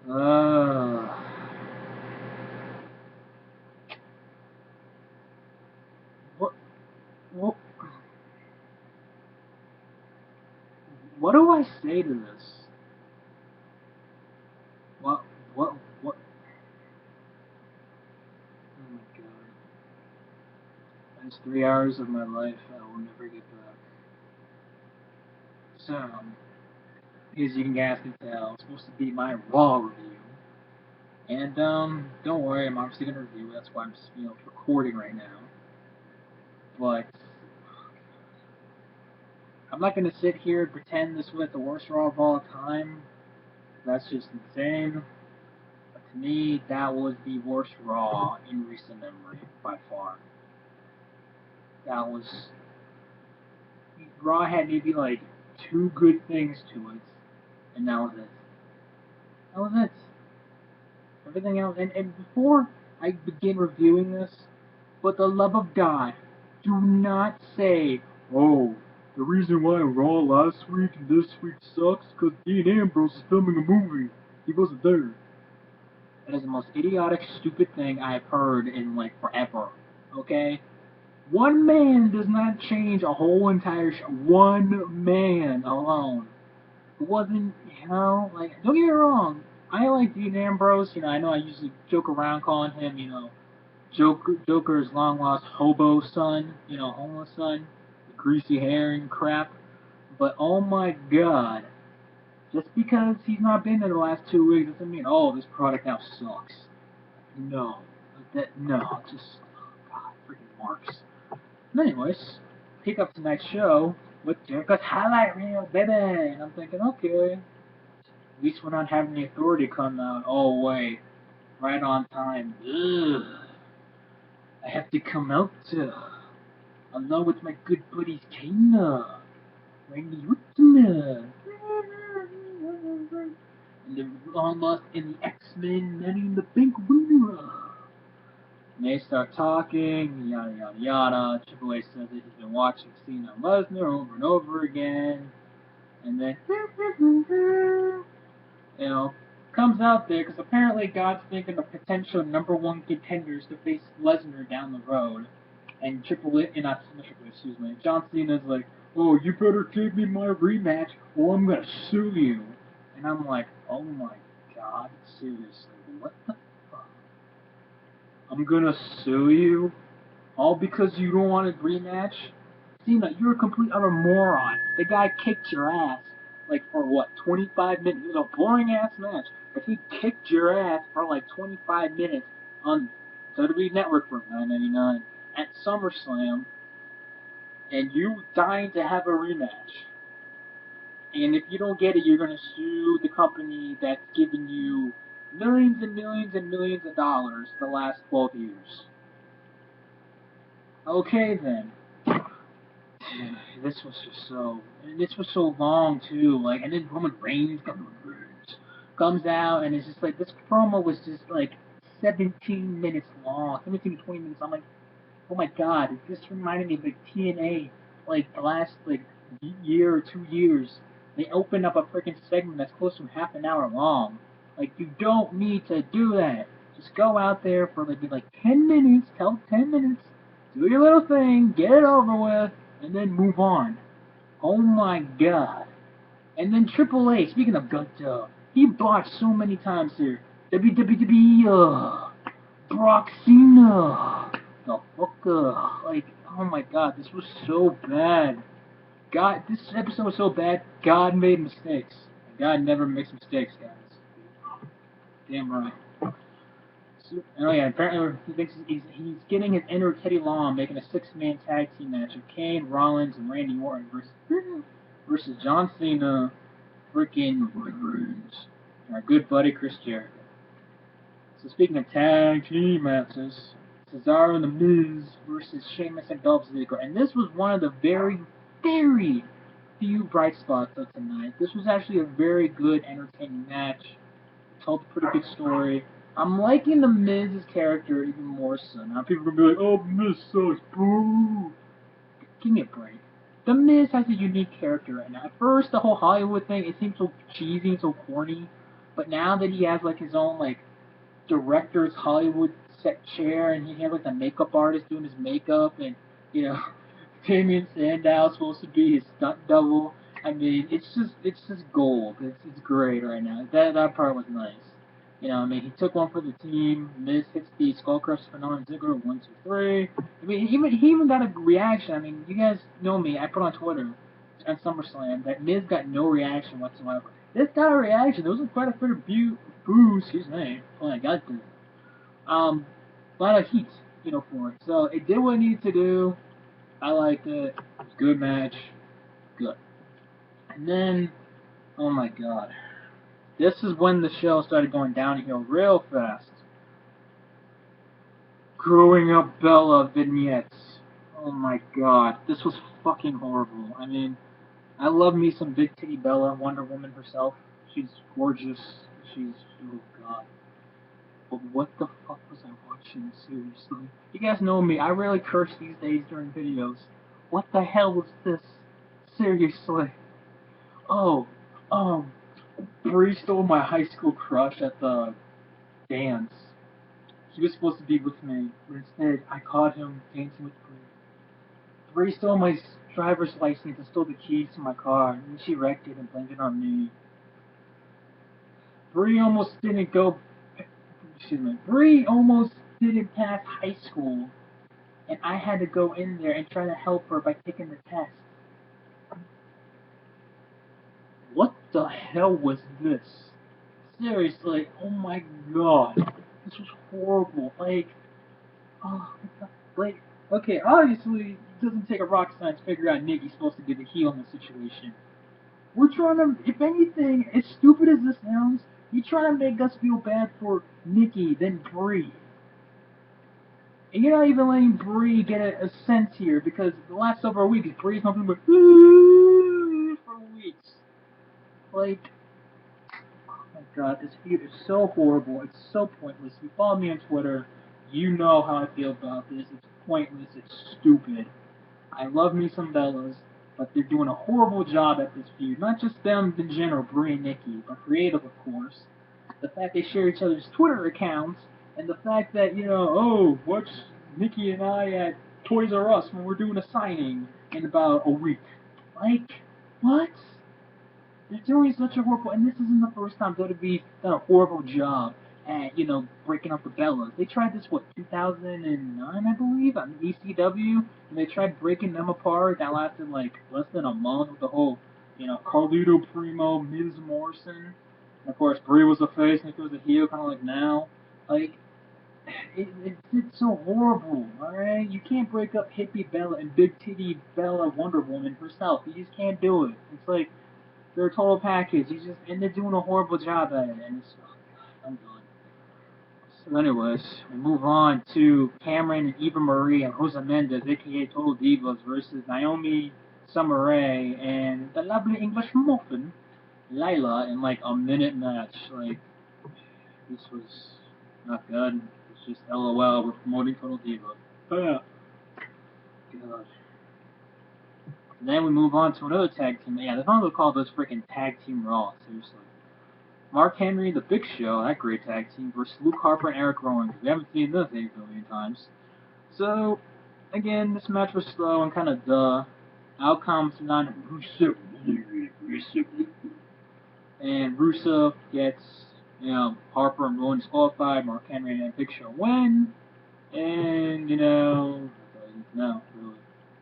Uh, what, what, what do I say to this? What, what? Oh my god. That's 3 hours of my life I will never get back. So, as you can guess and tell, it's supposed to be my Raw review. And, don't worry, I'm obviously gonna review it. That's why I'm just, recording right now. But, I'm not gonna sit here and pretend this was the worst Raw of all time. That's just insane. But to me, that was the worst Raw in recent memory, by far. That was... Raw had maybe, like, two good things to it, and that was it. That was it. Everything else, and before I begin reviewing this, but the love of God, do not say, oh, the reason why Raw last week and this week sucks because Dean Ambrose is filming a movie. He wasn't there. That is the most idiotic, stupid thing I've heard in, like, forever. Okay? One man does not change a whole entire show. One man alone. It wasn't, like, don't get me wrong. I like Dean Ambrose. I know I usually joke around calling him, Joker's long lost hobo son, homeless son, the greasy hair and crap. But oh my god, just because he's not been there the last 2 weeks doesn't mean, oh, this product now sucks. No. Just, oh god, freaking marks. Anyways, pick up tonight's show with Jericho's highlight reel, baby. And I'm thinking, okay, at least we're not having the Authority come out all way, right on time. Ugh. I have to come out along with my good buddies Kana, Randy Orton, and the long lost in the X-Men Money in the Bank winner. And they start talking, yada yada yada. Triple H says that he's been watching Cena and Lesnar over and over again, and then comes out there because apparently God's thinking of potential number one contenders to face Lesnar down the road, and not Triple H, excuse me, John Cena's like, oh, you better give me my rematch or I'm gonna sue you, and I'm like, oh my God, seriously, what the fuck? I'm gonna sue you? All because you don't want a rematch? Cena, you're a complete utter moron. The guy kicked your ass, like, for what, 25 minutes? It was a boring ass match, but he kicked your ass for like 25 minutes on WWE Network for $9.99 at SummerSlam, and you dying to have a rematch. And if you don't get it, you're gonna sue the company that's given you millions and millions and millions of dollars the last 12 years. Okay then. This was just so, and this was so long too. Like, and then Roman Reigns comes out, and it's just like this promo was just like 17 minutes long, 17 to 20 minutes. I'm like, oh my god, this reminded me of like TNA, like the last like year or 2 years. They opened up a freaking segment that's close to half an hour long. Like, you don't need to do that. Just go out there for like 10 minutes, tell 10 minutes, do your little thing, get it over with, and then move on. Oh my god. And then Triple H, speaking of Gunther, he botched so many times here. WWE, Brock Cena, the fuck, like, oh my god, this was so bad. God, this episode was so bad, God made mistakes. God never makes mistakes, guys. Damn right. Oh yeah, apparently he thinks he's getting his inner Teddy Long, making a six-man tag team match of Kane, Rollins, and Randy Orton versus John Cena, freaking Reigns, and our good buddy Chris Jericho. So speaking of tag team matches, Cesaro and The Miz versus Sheamus and Dolph Ziggler, and this was one of the very, very few bright spots of tonight. This was actually a very good, entertaining match. It told a pretty good story. I'm liking The Miz's character even more so. Now people are going to be like, oh, Miz sucks, boo. Give me a break. The Miz has a unique character right now. At first, the whole Hollywood thing, it seemed so cheesy and so corny. But now that he has like his own like director's Hollywood set chair, and he had like the makeup artist doing his makeup, and you know, Damien Sandow's supposed to be his stunt double. I mean, it's just gold. It's great right now. That part was nice. You know, I mean, he took one for the team. Miz hits the Skullcrush Phenomenon Ziggler 1, 2, 3. I mean, he even got a reaction. I mean, you guys know me. I put on Twitter on SummerSlam that Miz got no reaction whatsoever. This got a reaction. There was quite a bit of boo, excuse me. Oh my God, a lot of heat, for it. So it did what it needed to do. I liked it. It was a good match. Good. And then, oh my God. This is when the show started going downhill real fast. Growing up Bella vignettes. Oh my God. This was fucking horrible. I mean, I love me some big titty Bella, Wonder Woman herself. She's gorgeous. Oh God. But what the fuck was I watching? Seriously. You guys know me. I rarely curse these days during videos. What the hell was this? Seriously. Oh, Bree stole my high school crush at the dance. He was supposed to be with me, but instead I caught him dancing with Bree. Bree stole my driver's license and stole the keys to my car, and she wrecked it and blamed it on me. Bree almost didn't go. Excuse me. Bree almost didn't pass high school, and I had to go in there and try to help her by taking the test. What the hell was this? Seriously, oh my God, this was horrible. Oh my God, okay, obviously it doesn't take a rocket science to figure out Nikki's supposed to be the heel in the situation. We're trying to, if anything, as stupid as this sounds, you're trying to make us feel bad for Nikki than Brie. And you're not even letting Brie get a sense here, because the last several weeks, Brie's not been like, for weeks. Like, oh my God, this feud is so horrible. It's so pointless. You follow me on Twitter. You know how I feel about this. It's pointless. It's stupid. I love me some Bellas, but they're doing a horrible job at this feud. Not just them in general, Brie and Nikki, but creative, of course. The fact they share each other's Twitter accounts, and the fact that, watch Nikki and I at Toys R Us when we're doing a signing in about a week. Like, what? They're doing such a horrible, and this isn't the first time WWE's done a horrible job at, breaking up the Bellas. They tried this, 2009, I believe, on ECW, and they tried breaking them apart. That lasted, less than a month with the whole, Carlito Primo, Miz Morrison. And, of course, Brie was the face, Nikki was the heel, kind of like now. Like, it's so horrible, alright? You can't break up hippie Bella and big titty Bella Wonder Woman herself. You just can't do it. It's like, they're a total package. And they're doing a horrible job at it. And it's, oh God, I'm done. So, anyways, we move on to Cameron and Eva Marie and Rosa Mendez, aka Total Divas, versus Naomi, Summer Rae, and the lovely English muffin, Lila, in a minute match. This was not good. It's just LOL. We're promoting Total Divas. God. And then we move on to another tag team. Yeah, they're going to call this freaking Tag Team Raw, seriously. Mark Henry, The Big Show, that great tag team, versus Luke Harper and Eric Rowan. We haven't seen this 8 billion times. So, again, this match was slow and kind of duh. Outcomes not Rusev. And Rusev gets, Harper and Rowan disqualified. Mark Henry and Big Show win. And, no, really.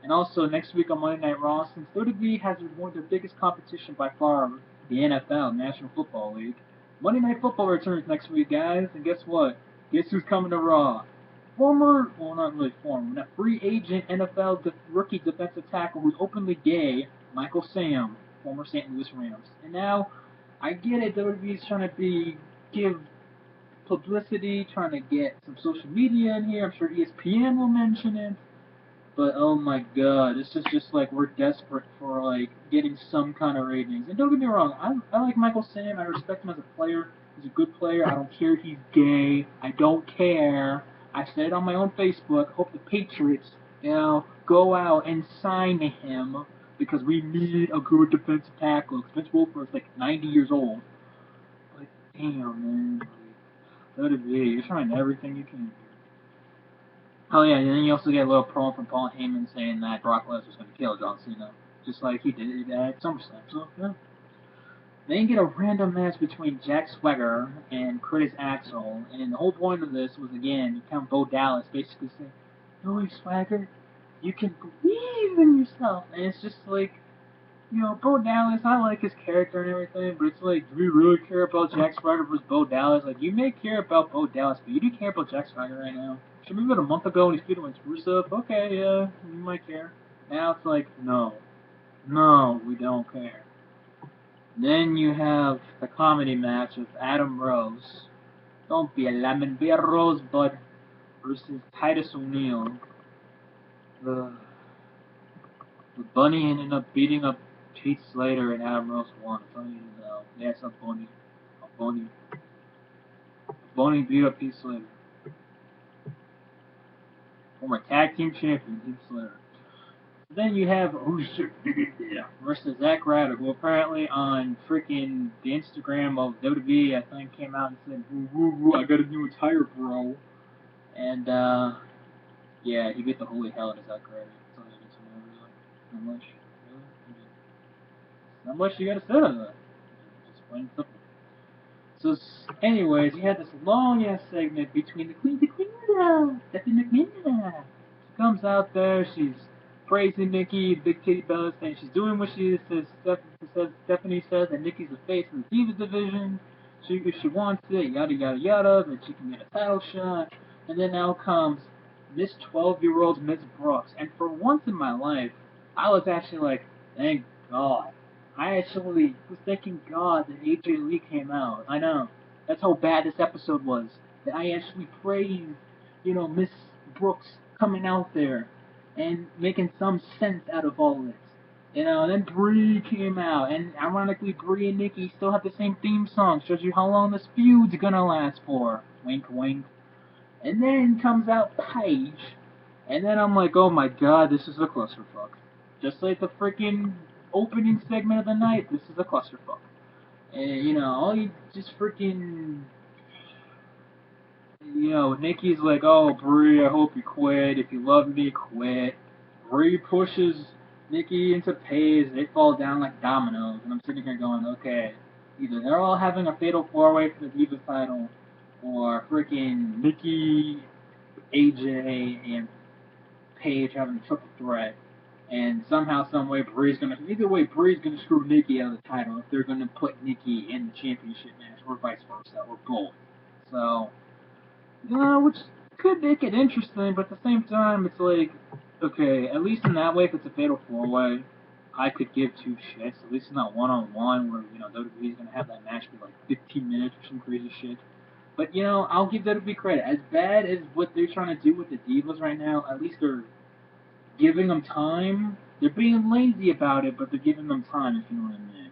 And also, next week on Monday Night Raw, since WWE has one of their biggest competition by far, the NFL, National Football League, Monday Night Football returns next week, guys. And guess what? Guess who's coming to Raw? Not really former, a free agent NFL rookie defensive tackle who's openly gay, Michael Sam, former St. Louis Rams. And now, I get it, WWE's trying to give publicity, trying to get some social media in here. I'm sure ESPN will mention it. But oh my God, this is just we're desperate for getting some kind of ratings. And don't get me wrong, I like Michael Sam. I respect him as a player. He's a good player. I don't care if he's gay. I don't care. I said it on my own Facebook. Hope the Patriots, go out and sign him because we need a good defensive tackle. Vince Wilfork is 90 years old. But damn, man. Like, WWE, you're trying everything you can. Oh yeah, and then you also get a little promo from Paul Heyman saying that Brock Lesnar was going to kill John Cena, just like he did at SummerSlam. So yeah. Then you get a random match between Jack Swagger and Curtis Axel, and the whole point of this was again, you count Bo Dallas basically saying, "No, Swagger, you can believe in yourself," and it's just like, you know, Bo Dallas, I like his character and everything, but it's like, do we really care about Jack Swagger versus Bo Dallas? Like, you may care about Bo Dallas, but you do care about Jack Swagger right now. Should we have been a month ago when he's feuding with Rusev? Okay, yeah, you might care. Now it's like, no, we don't care. Then you have the comedy match of Adam Rose. Don't be a lemon, be a rosebud versus Titus O'Neil. The Bunny ended up beating up Pete Slater and Adam Rose won. I'm telling you now. Yes, a Bunny. A Bunny. A Bunny beat up Pete Slater. Former tag team champion Pete Slater. Then you have versus Zack Ryder, who apparently on freaking the Instagram of WWE, I think, came out and said, woo, I got a new attire, bro. And, yeah, he beat the holy hell out of Zack Ryder. That's all I need to know, really. Not much. Really? Not much you gotta say on that. Just plain simple. So, anyways, you had this long ass segment between the Queen, Stephanie McMahon. She comes out there, she's praising Nikki, big titty bella, saying she's doing what she says. Stephanie says that Nikki's the face of the Divas division. If she wants it, yada yada yada, that she can get a title shot. And then out comes Miss 12-year-old Miss Brooks. And for once in my life, I was actually like, thank God. I actually was thanking God that AJ Lee came out. I know. That's how bad this episode was. That I actually praised, Miss Brooks coming out there and making some sense out of all this. And then Bree came out, and ironically, Bree and Nikki still have the same theme song. Shows you how long this feud's gonna last for. Wink, wink. And then comes out Paige, and then I'm like, oh my God, this is a clusterfuck. Just like the freaking opening segment of the night, this is a clusterfuck. And, all you just freaking, Nikki's like, oh, Brie, I hope you quit. If you love me, quit. Brie pushes Nikki into Paige. They fall down like dominoes. And I'm sitting here going, okay, either they're all having a fatal four-way for the Divas title, or freaking Nikki, AJ, and Paige having a triple threat. And somehow, some way, Bree's gonna screw Nikki out of the title if they're gonna put Nikki in the championship match, or vice versa, or both. So, which could make it interesting, but at the same time, it's like, okay, at least in that way, if it's a fatal four-way, I could give two shits. At least it's not one-on-one, where WWE's gonna have that match be like 15 minutes or some crazy shit. But I'll give WWE credit. As bad as what they're trying to do with the Divas right now, at least they're giving them time. They're being lazy about it, but they're giving them time, if you know what I mean.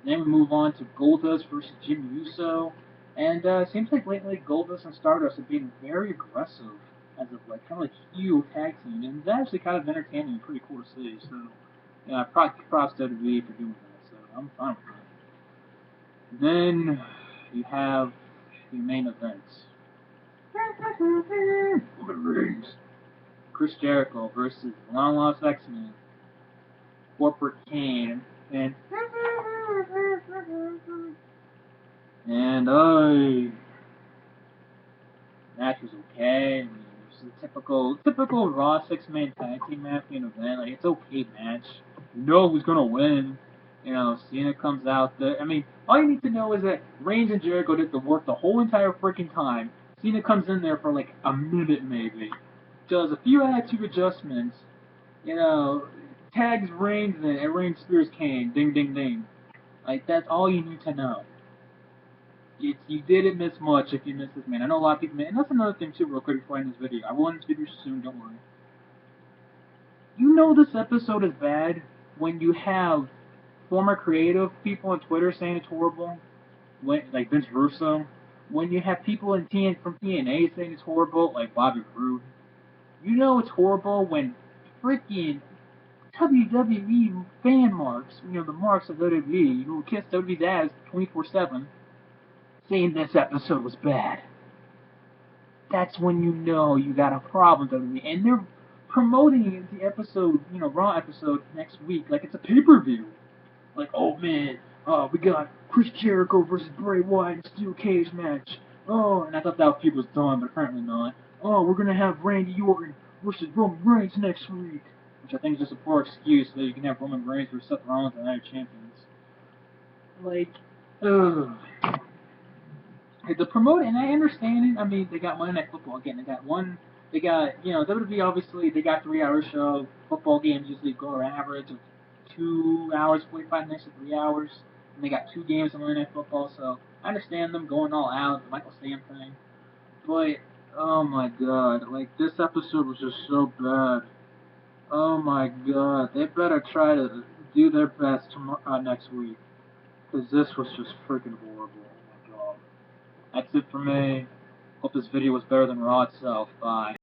Then we move on to Goldust versus Jimmy Uso. And seems like lately Goldust and Stardust are being very aggressive as of like kind of like heel tag team. And it's actually kind of entertaining and pretty cool to see. So, yeah, props WWE for doing that. So, I'm fine with that. Then you have the main event. Chris Jericho versus Long Lost X-Men, Corporate Kane, and match was okay. I mean, it was a typical Raw 6-man tag team match main event. Like, it's okay match. You know who's gonna win. Cena comes out there. I mean, all you need to know is that Reigns and Jericho did the work the whole entire freaking time. Cena comes in there for like a minute maybe, does a few attitude adjustments, tags Reigns and Reigns spears Kane. Ding, ding, ding. Like, that's all you need to know. You didn't miss much if you missed this, man. I know a lot of people, and that's another thing too, real quick before I end this video. I will end this video soon, don't worry. You know this episode is bad when you have former creative people on Twitter saying it's horrible, like Vince Russo. When you have people from TNA saying it's horrible, like Bobby Roode. You know it's horrible when freaking WWE fan marks, the marks of WWE, who kiss WWE's ass 24/7, saying this episode was bad. That's when you know you got a problem, WWE. And they're promoting the episode, Raw episode next week like it's a pay-per-view. Like, oh man, we got Chris Jericho versus Bray Wyatt in a steel cage match. Oh, and I thought that feud was done, but apparently not. Oh, we're gonna have Randy Orton versus Roman Reigns next week, which I think is just a poor excuse so that you can have Roman Reigns versus Seth Rollins and other champions. Like, ugh. The promote, and I understand it. I mean, they got Monday Night Football again. They got, WWE obviously, they got 3 hour show. Football games usually go an average of 2 hours, 45 minutes to 3 hours. And they got 2 games on Monday Night Football, so I understand them going all out, the Michael Sam thing. But, oh my god, like, this episode was just so bad. Oh my god, they better try to do their best next week. Because this was just freaking horrible. Oh my god. That's it for me. Hope this video was better than Raw itself. Bye.